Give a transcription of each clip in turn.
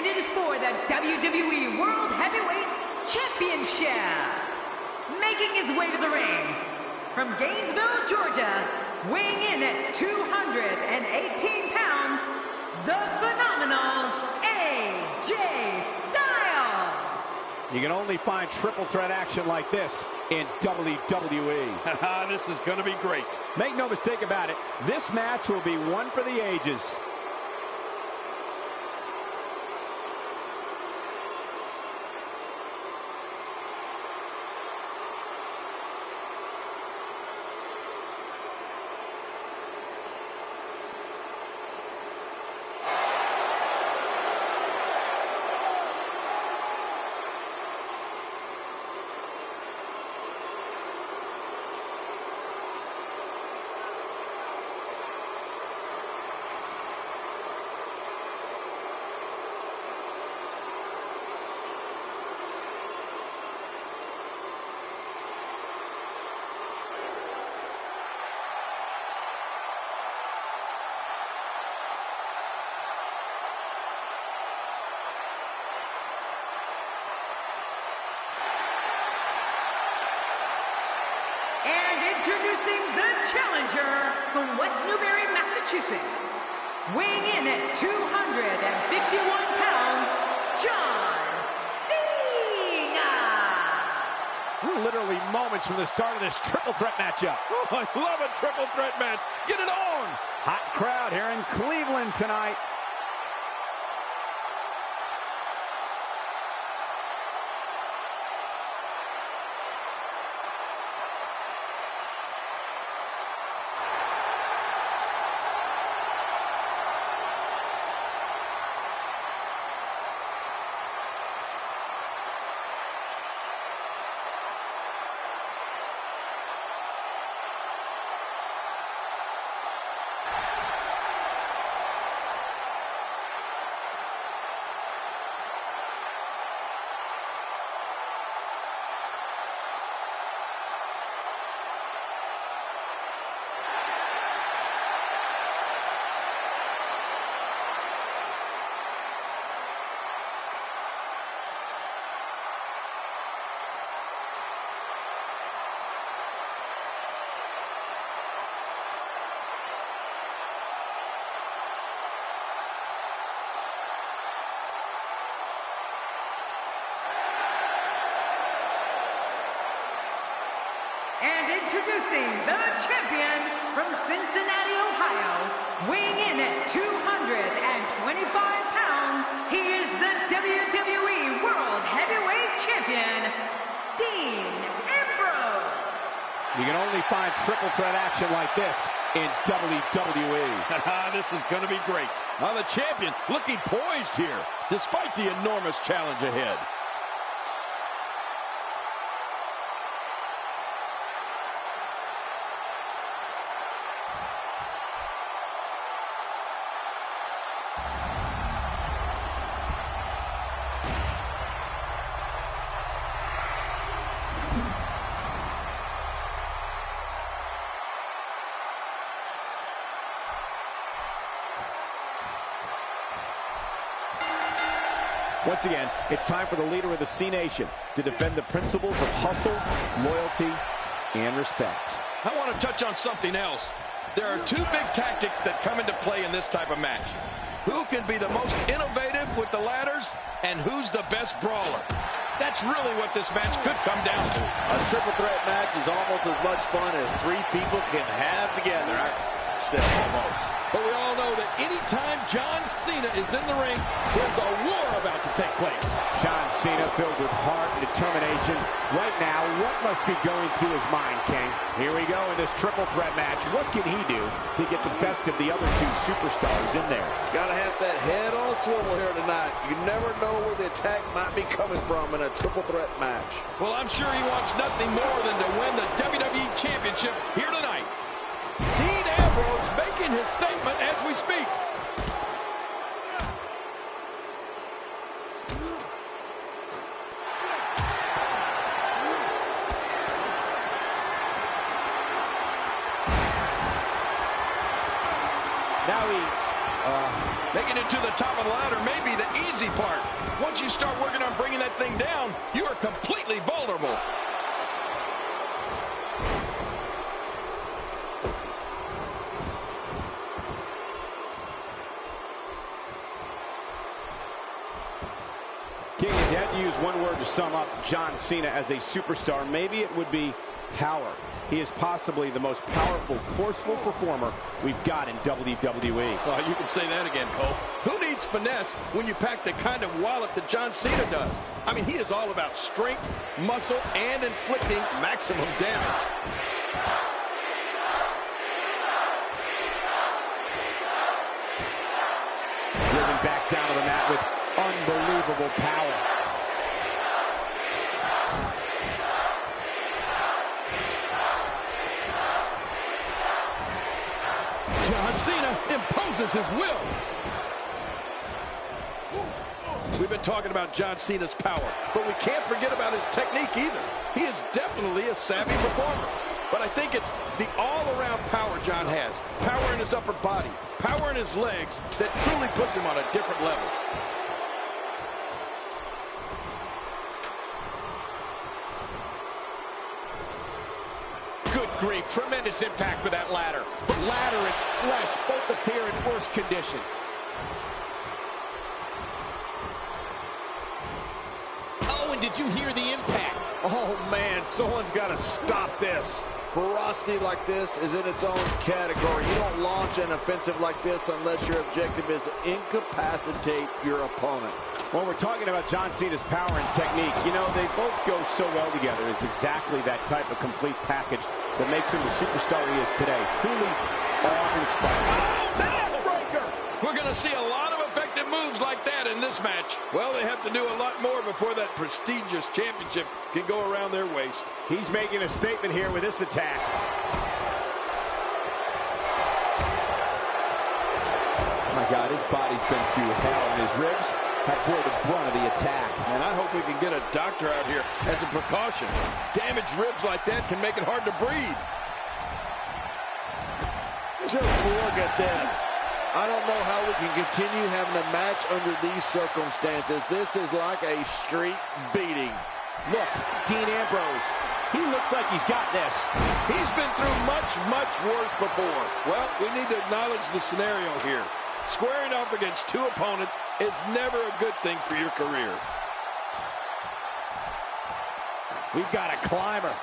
and it is for the WWE World Heavyweight Championship. Making his way to the ring, from Gainesville, Georgia, weighing in at 218 pounds, the phenomenal AJ Styles. You can only find triple threat action like this in WWE. This is going to be great. Make no mistake about it, this match will be one for the ages. Introducing the challenger from West Newbury, Massachusetts, weighing in at 251 pounds, John Cena! We're literally moments from the start of this triple threat matchup. Oh, I love a triple threat match. Get it on! Hot crowd here in Cleveland tonight. And introducing the champion from Cincinnati, Ohio, weighing in at 225 pounds, he is the WWE World Heavyweight Champion, Dean Ambrose. You can only find triple threat action like this in WWE. This is going to be great. Now the champion looking poised here, despite the enormous challenge ahead. Once again, it's time for the leader of the C Nation to defend the principles of hustle, loyalty, and respect. I want to touch on something else. There are two big tactics that come into play in this type of match. Who can be the most innovative with the ladders, and who's the best brawler? That's really what this match could come down to. A triple threat match is almost as much fun as three people can have together. I said almost. But we all know that anytime John Cena is in the ring, there's a war about to take place. John Cena filled with heart and determination. Right now, what must be going through his mind, King? Here we go in this triple threat match. What can he do to get the best of the other two superstars in there? Gotta have that head on swivel here tonight. You never know where the attack might be coming from in a triple threat match. Well, I'm sure he wants nothing more than to win the WWE Championship here tonight. Dean Ambrose making his statement as we speak. Now he making an it to the top of the ladder may be the easy part. Once you start working on bringing that thing down, you are completely vulnerable. King, if you had to use one word to sum up John Cena as a superstar, maybe it would be power. He is possibly the most powerful, forceful performer we've got in WWE. Well, you can say that again, Cole. Who needs finesse when you pack the kind of wallop that John Cena does? I mean, he is all about strength, muscle, and inflicting maximum damage. Driven back down to the mat with unbelievable power. John Cena imposes his will. We've been talking about John Cena's power, but we can't forget about his technique either. He is definitely a savvy performer. But I think it's the all-around power John has. Power in his upper body, power in his legs that truly puts him on a different level. Good grief, tremendous impact with that ladder. The ladder and flesh both appear in worse condition. Oh, and did you hear the impact? Oh, man, someone's got to stop this. Ferocity like this is in its own category. You don't launch an offensive like this unless your objective is to incapacitate your opponent. When we're talking about John Cena's power and technique, you know, they both go so well together. It's exactly that type of complete package that makes him the superstar he is today. Truly awe-inspiring. Oh, neckbreaker! We're going to see a lot of effective moves like that in this match. Well, they have to do a lot more before that prestigious championship can go around their waist. He's making a statement here with this attack. Oh my God, his body's been through hell, and his ribs have bore the brunt of the attack. And I hope we can get a doctor out here as a precaution. Damaged ribs like that can make it hard to breathe. Just look at this. I don't know how we can continue having a match under these circumstances. This is like a street beating. Look, Dean Ambrose. He looks like he's got this. He's been through much, much worse before. Well, we need to acknowledge the scenario here. Squaring off against two opponents is never a good thing for your career. We've got a climber.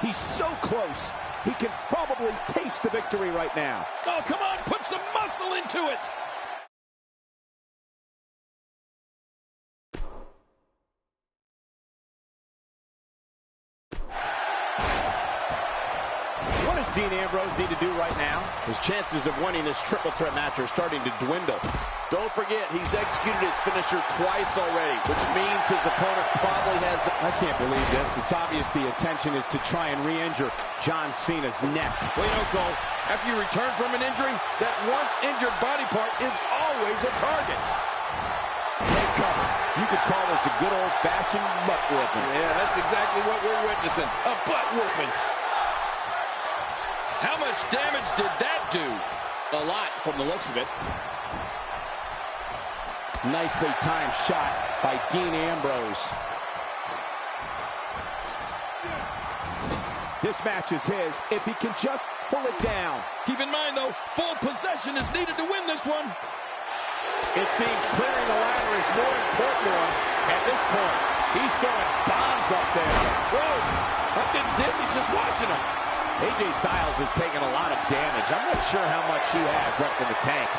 He's so close. He can probably taste the victory right now. Oh, come on, put some muscle into it. What does Dean Ambrose need to do right now? His chances of winning this triple threat match are starting to dwindle. Don't forget, he's executed his finisher twice already, which means his opponent probably has the... I can't believe this. It's obvious the intention is to try and re-injure John Cena's neck. Well, you know, Cole, after you return from an injury, that once injured body part is always a target. Take cover. You could call this a good old-fashioned butt whooping. Yeah, that's exactly what we're witnessing. A butt whooping. How much damage did that do? A lot from the looks of it. Nicely timed shot by Dean Ambrose. This match is his if he can just pull it down. Keep in mind, though, full possession is needed to win this one. It seems clearing the ladder is more important to him at this point. He's throwing bombs up there. Whoa, I'm getting dizzy just watching him. AJ Styles has taken a lot of damage. I'm not sure how much he has left in the tank.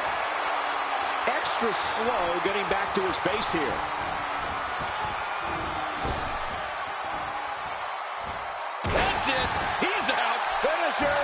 Extra slow getting back to his base here. That's it. He's out. Finisher.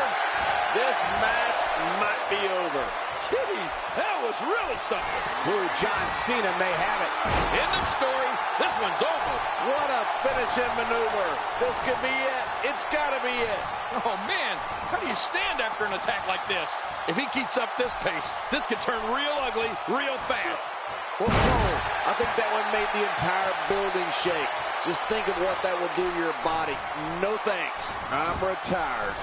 This match might be over. Jeez, that was really something. Ooh, John Cena may have it. End of story. This one's over. What a finishing maneuver. This could be it. It's got to be it. Oh, man. How do you stand after an attack like this? If he keeps up this pace, this could turn real ugly real fast. Well, I think that one made the entire building shake. Just think of what that will do to your body. No thanks. I'm retired.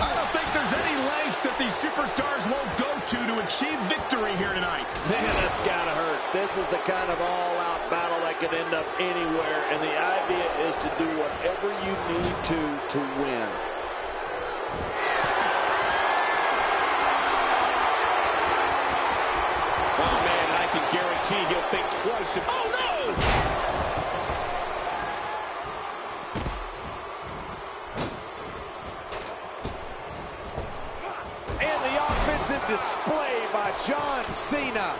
I don't think there's any lengths that these superstars won't go to achieve victory here tonight. Man, that's gotta hurt. This is the kind of all-out battle that could end up anywhere, and the idea is to do whatever you need to win. Oh, man, I can guarantee he'll think twice. Oh, no! And the offensive display by John Cena.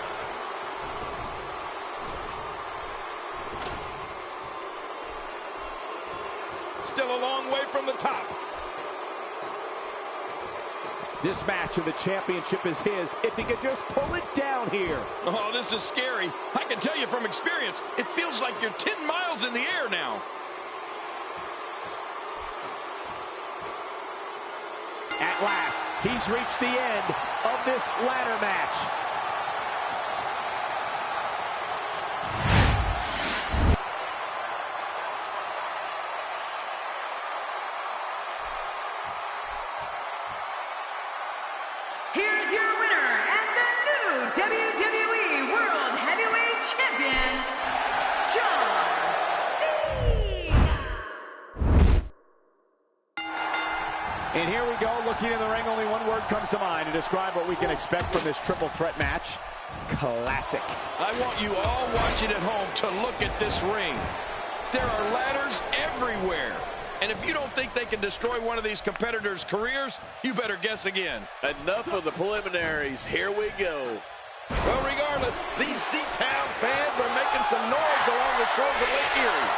Still a long way from the top. This match of the championship is his if he could just pull it down here. Oh, this is scary. I can tell you from experience, it feels like you're 10 miles in the air now. At last, he's reached the end of this ladder match. Here's your winner and the new WWE World Heavyweight Champion, John Cena. And here we go, looking in the ring, only one word comes to mind to describe what we can expect from this triple threat match. Classic. I want you all watching at home to look at this ring. There are ladders everywhere. And if you don't think they can destroy one of these competitors' careers, you better guess again. Enough of the preliminaries. Here we go. Well, regardless, these C-Town fans are making some noise along the shores of Lake Erie.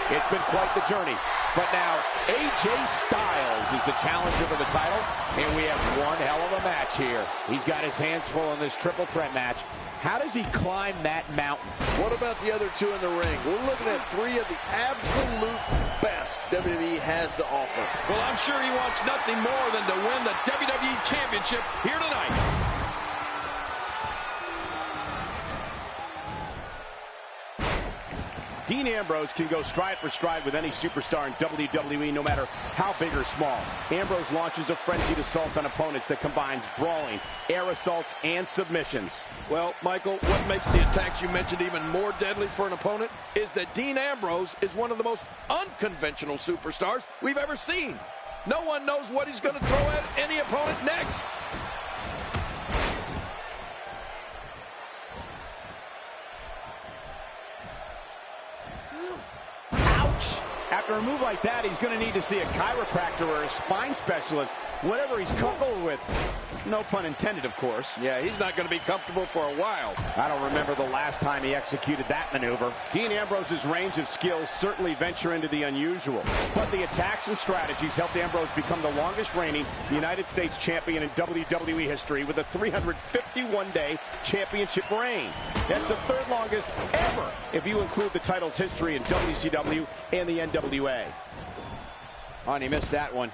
It's been quite the journey. But now, AJ Styles is the challenger for the title, and we have one hell of a match here. He's got his hands full in this triple threat match. How does he climb that mountain? What about the other two in the ring? We're looking at three of the absolute best WWE has to offer. Well, I'm sure he wants nothing more than to win the WWE Championship here tonight. Dean Ambrose can go stride for stride with any superstar in WWE, no matter how big or small. Ambrose launches a frenzied assault on opponents that combines brawling, air assaults, and submissions. Well, Michael, what makes the attacks you mentioned even more deadly for an opponent is that Dean Ambrose is one of the most unconventional superstars we've ever seen. No one knows what he's going to throw at any opponent next. After a move like that, he's going to need to see a chiropractor or a spine specialist, whatever he's comfortable with. No pun intended, of course. Yeah, he's not going to be comfortable for a while. I don't remember the last time he executed that maneuver. Dean Ambrose's range of skills certainly venture into the unusual, but the attacks and strategies helped Ambrose become the longest reigning United States champion in WWE history with a 351-day championship reign. That's the third longest ever if you include the title's history in WCW and the NWA. Oh, and he missed that one.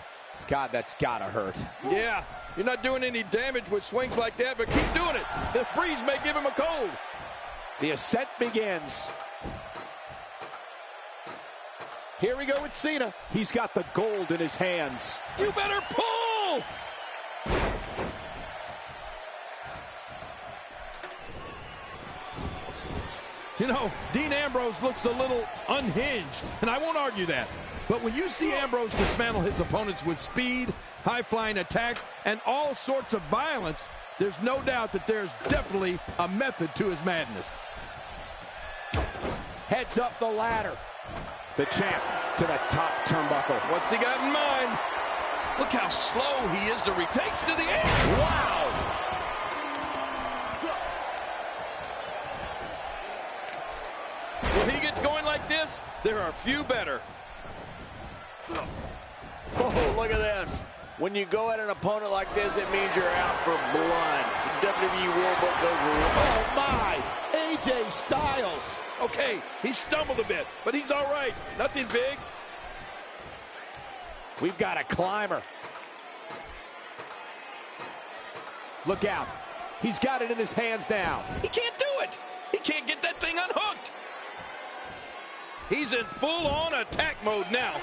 God, that's gotta hurt. Yeah, you're not doing any damage with swings like that, but keep doing it. The freeze may give him a cold. The ascent begins. Here we go with Cena. He's got the gold in his hands. You better pull! You know, Dean Ambrose looks a little unhinged, and I won't argue that. But when you see Ambrose dismantle his opponents with speed, high-flying attacks, and all sorts of violence, there's no doubt that there's definitely a method to his madness. Heads up the ladder. The champ to the top turnbuckle. What's he got in mind? Look how slow he is to takes to the air. Wow! When he gets going like this, there are few better. Oh, look at this. When you go at an opponent like this, it means you're out for blood. The WWE World Book goes, oh my, AJ Styles. Okay, he stumbled a bit, but he's all right. Nothing big. We've got a climber. Look out. He's got it in his hands now. He can't do it. He can't get that thing unhooked. He's in full-on attack mode now.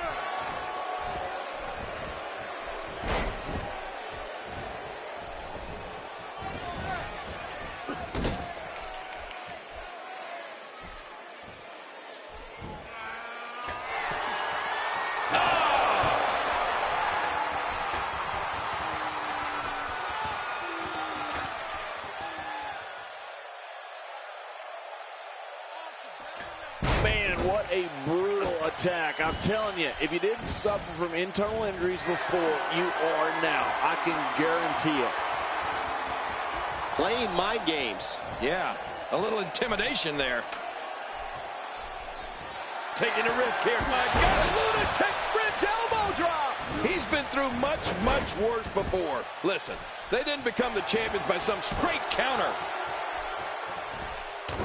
what a brutal attack. I'm telling you, if you didn't suffer from internal injuries before, you are now. I can guarantee it. Playing mind games. Yeah, a little intimidation there. Taking a risk here. My God, a lunatic French elbow drop. He's been through much, much worse before. Listen, they didn't become the champions by some straight counter.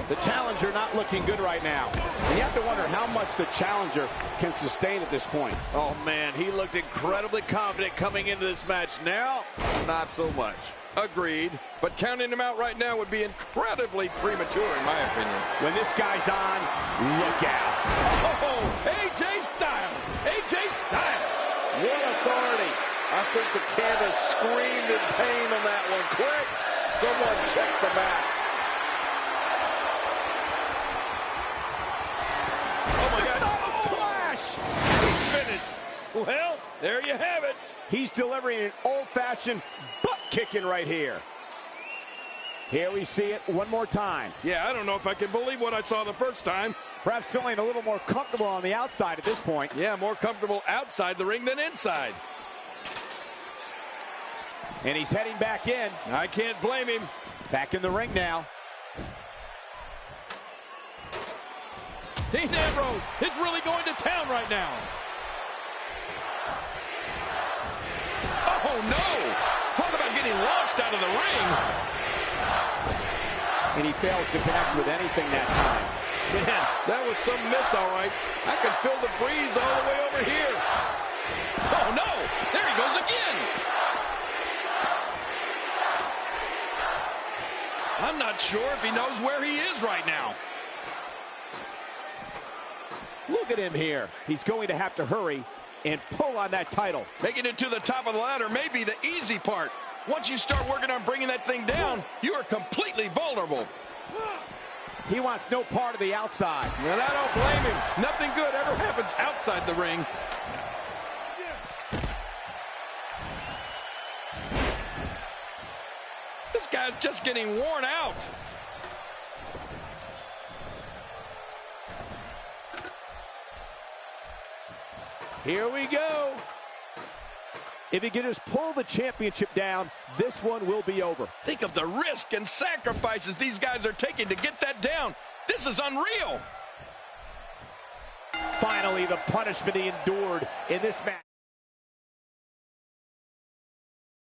The challenger not looking good right now. And you have to wonder how much the challenger can sustain at this point. Oh, man, he looked incredibly confident coming into this match. Now, not so much. Agreed, but counting him out right now would be incredibly premature, in my opinion. When this guy's on, look out. Oh, AJ Styles! AJ Styles! What authority. I think the canvas screamed in pain on that one. Quick, someone check the mat. Oh, my God. Styles clash! He's finished. Well, there you have it. He's delivering an old-fashioned butt-kicking right here. Here we see it one more time. Yeah, I don't know if I can believe what I saw the first time. Perhaps feeling a little more comfortable on the outside at this point. Yeah, more comfortable outside the ring than inside. And he's heading back in. I can't blame him. Back in the ring now. Dean Ambrose is really going to town right now. Oh, no! Talk about getting launched out of the ring. And he fails to connect with anything that time. Man, that was some miss, all right. I can feel the breeze all the way over here. Oh, no! There he goes again! I'm not sure if he knows where he is right now. Look at him here. He's going to have to hurry and pull on that title. Making it to the top of the ladder may be the easy part. Once you start working on bringing that thing down, you are completely vulnerable. He wants no part of the outside. And I don't blame him. Nothing good ever happens outside the ring. This guy's just getting worn out. Here we go. If he can just pull the championship down, this one will be over. Think of the risk and sacrifices these guys are taking to get that down. This is unreal. Finally, the punishment he endured in this match.